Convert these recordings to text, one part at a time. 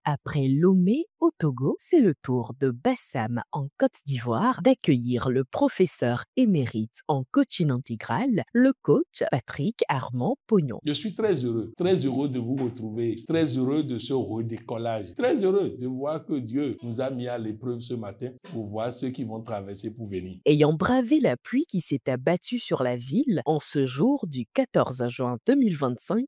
Après Lomé au Togo, c'est le tour de Bassam en Côte d'Ivoire d'accueillir le professeur émérite en coaching intégral, le coach Patrick Armand Pognon. Je suis très heureux de vous retrouver, très heureux de ce redécollage, très heureux de voir que Dieu nous a mis à l'épreuve ce matin pour voir ceux qui vont traverser pour venir. Ayant bravé la pluie qui s'est abattue sur la ville en ce jour du 14 juin 2025,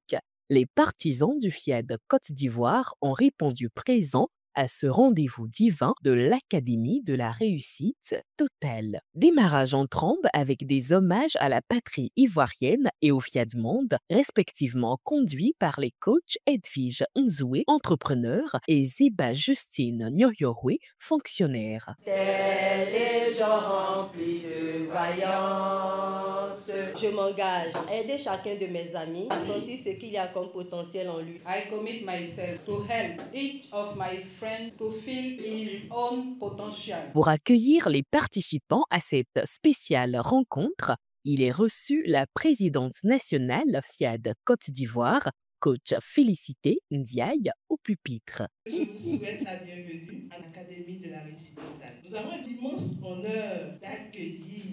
les partisans du FIAD Côte d'Ivoire ont répondu présents à ce rendez-vous divin de l'Académie de la réussite totale. Démarrage en trombe avec des hommages à la patrie ivoirienne et au FIAD Monde, respectivement conduits par les coachs Edwige Nzoué, entrepreneur, et Ziba Justine Nyoyowe, fonctionnaire. Les gens remplis de vaillance. Je m'engage à aider chacun de mes amis à sentir ce qu'il y a comme potentiel en lui. I commit myself to help each of my friends to feel his own potential. Pour accueillir les participants à cette spéciale rencontre, il est reçu la présidente nationale FIAD Côte d'Ivoire, coach Félicité Ndiaye, au pupitre. Je vous souhaite la bienvenue à l'Académie de la réussite totale. Nous avons l'immense honneur d'accueillir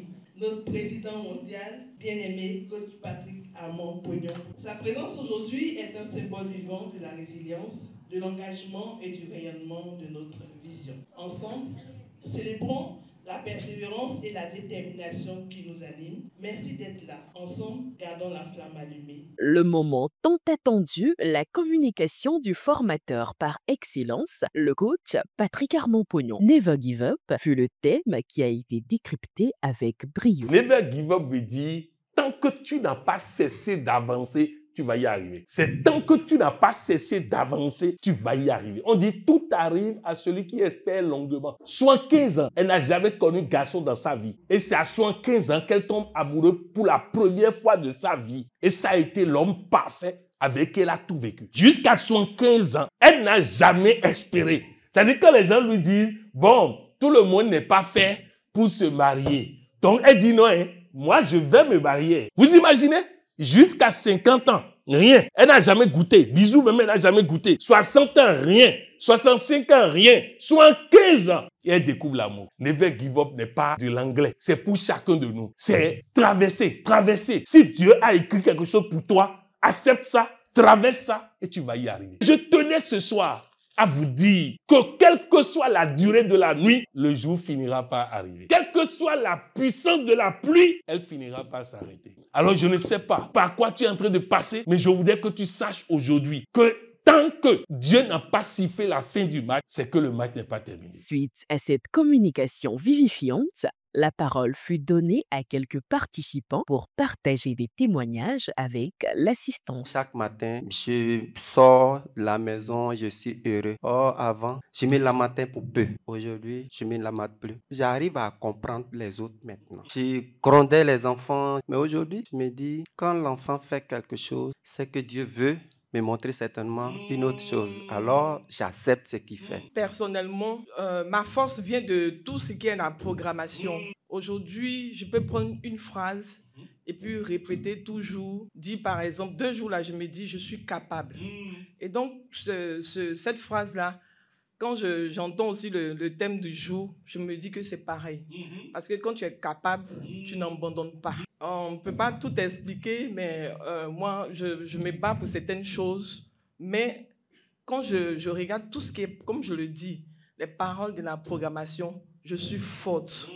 notre président mondial, bien-aimé, coach Patrick Armand Pognon. Sa présence aujourd'hui est un symbole vivant de la résilience, de l'engagement et du rayonnement de notre vision. Ensemble, célébrons la persévérance et la détermination qui nous animent. Merci d'être là. Ensemble, gardons la flamme allumée. Le moment tant attendu, la communication du formateur par excellence, le coach Patrick Armand Pognon. Never Give Up fut le thème qui a été décrypté avec brio. Never give up veut dire, tant que tu n'as pas cessé d'avancer, tu vas y arriver. C'est tant que tu n'as pas cessé d'avancer, tu vas y arriver. On dit tout arrive à celui qui espère longuement. 75 ans, elle n'a jamais connu garçon dans sa vie. Et c'est à 75 ans qu'elle tombe amoureuse pour la première fois de sa vie. Et ça a été l'homme parfait avec qui elle a tout vécu. Jusqu'à 75 ans, elle n'a jamais espéré. C'est-à-dire que les gens lui disent, bon, tout le monde n'est pas fait pour se marier. Donc elle dit non, moi je vais me marier. Vous imaginez? Jusqu'à 50 ans, rien. Elle n'a jamais goûté. Bisous, même elle n'a jamais goûté. 60 ans, rien. 65 ans, rien. 75 ans. Et elle découvre l'amour. Never give up n'est pas de l'anglais. C'est pour chacun de nous. C'est traverser, traverser. Si Dieu a écrit quelque chose pour toi, accepte ça, traverse ça et tu vas y arriver. Je tenais ce soir à vous dire que quelle que soit la durée de la nuit, le jour finira par arriver. Quelle que soit la puissance de la pluie, elle finira par s'arrêter. Alors je ne sais pas par quoi tu es en train de passer, mais je voudrais que tu saches aujourd'hui que tant que Dieu n'a pas sifflé la fin du match, c'est que le match n'est pas terminé. Suite à cette communication vivifiante, la parole fut donnée à quelques participants pour partager des témoignages avec l'assistance. Chaque matin, je sors de la maison, je suis heureux. Or, avant, je me lamentais pour peu. Aujourd'hui, je me lamente plus. J'arrive à comprendre les autres maintenant. Je grondais les enfants, mais aujourd'hui, je me dis, quand l'enfant fait quelque chose, c'est que Dieu veut me montrer certainement une autre chose. Alors, j'accepte ce qu'il fait. Personnellement, ma force vient de tout ce qui est la programmation. Aujourd'hui, je peux prendre une phrase et puis répéter toujours. Dire par exemple, 2 jours là, je me dis, je suis capable. Et donc, cette phrase-là, quand j'entends aussi le thème du jour, je me dis que c'est pareil. Parce que quand tu es capable, tu n'abandonnes pas. On ne peut pas tout expliquer, mais moi, je me bats pour certaines choses. Mais quand je regarde tout ce qui est, comme je le dis, les paroles de la programmation, je suis forte.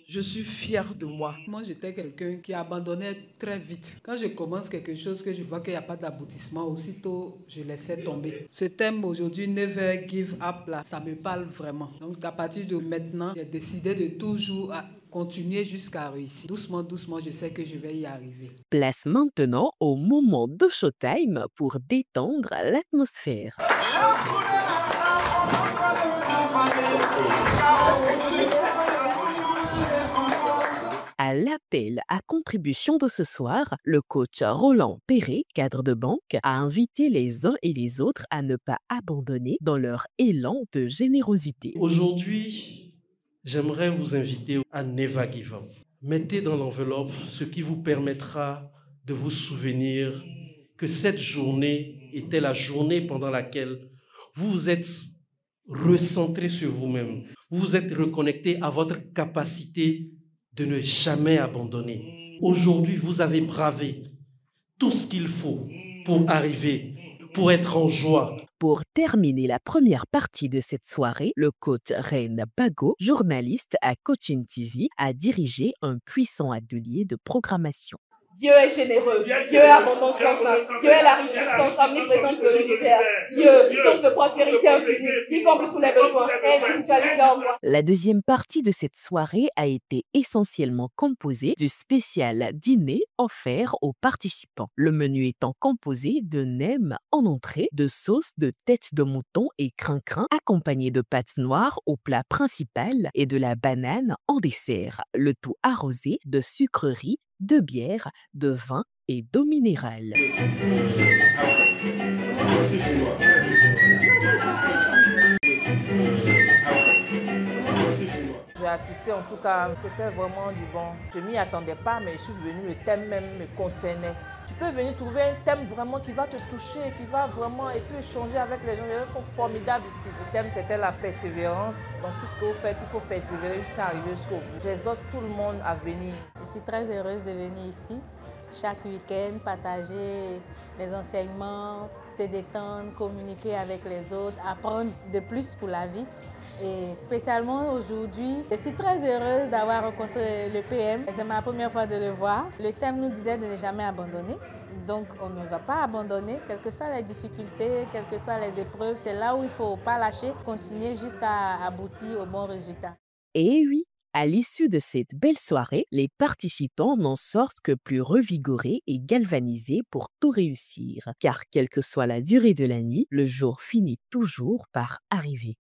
Je suis fière de moi. Moi, j'étais quelqu'un qui abandonnait très vite. Quand je commence quelque chose, que je vois qu'il n'y a pas d'aboutissement, aussitôt, je laissais tomber. Ce thème aujourd'hui, Never Give Up, là, ça me parle vraiment. Donc, à partir de maintenant, j'ai décidé de toujours continuer jusqu'à réussir. Doucement, doucement, je sais que je vais y arriver. Place maintenant au moment de showtime pour détendre l'atmosphère. À l'appel à contribution de ce soir, le coach Roland Perret, cadre de banque, a invité les uns et les autres à ne pas abandonner dans leur élan de générosité. Aujourd'hui, j'aimerais vous inviter à Never Give Up. Mettez dans l'enveloppe ce qui vous permettra de vous souvenir que cette journée était la journée pendant laquelle vous vous êtes recentré sur vous-même. Vous vous êtes reconnecté à votre capacité de ne jamais abandonner. Aujourd'hui, vous avez bravé tout ce qu'il faut pour arriver, pour être en joie. Pour terminer la première partie de cette soirée, le coach Reine Bago, journaliste à Coaching TV, a dirigé un puissant atelier de programmation. Dieu est généreux, Dieu est abondant sans fin, Dieu est la richesse sans omniprésente de l'univers. Dieu, source de prospérité infinie, qui comble tous les besoins et individualisé en moi. La deuxième partie de cette soirée a été essentiellement composée du spécial dîner offert aux participants. Le menu étant composé de nems en entrée, de sauce de tête de mouton et crin-crin, accompagné de pâtes noires au plat principal et de la banane en dessert, le tout arrosé de sucreries, de bière, de vin et d'eau minérale. J'ai assisté, en tout cas, c'était vraiment du bon. Je ne m'y attendais pas, mais je suis venue, le thème même me concernait. Tu peux venir trouver un thème vraiment qui va te toucher, qui va vraiment, et puis échanger avec les gens. Les gens sont formidables ici. Le thème, c'était la persévérance. Donc tout ce que vous faites, il faut persévérer jusqu'à arriver jusqu'au bout. J'exhorte tout le monde à venir. Je suis très heureuse de venir ici. Chaque week-end, partager les enseignements, se détendre, communiquer avec les autres, apprendre de plus pour la vie. Et spécialement aujourd'hui, je suis très heureuse d'avoir rencontré le PM. C'est ma première fois de le voir. Le thème nous disait de ne jamais abandonner. Donc on ne va pas abandonner, quelles que soient les difficultés, quelles que soient les épreuves. C'est là où il ne faut pas lâcher, continuer jusqu'à aboutir au bon résultat. Et oui, à l'issue de cette belle soirée, les participants n'en sortent que plus revigorés et galvanisés pour tout réussir. Car quelle que soit la durée de la nuit, le jour finit toujours par arriver.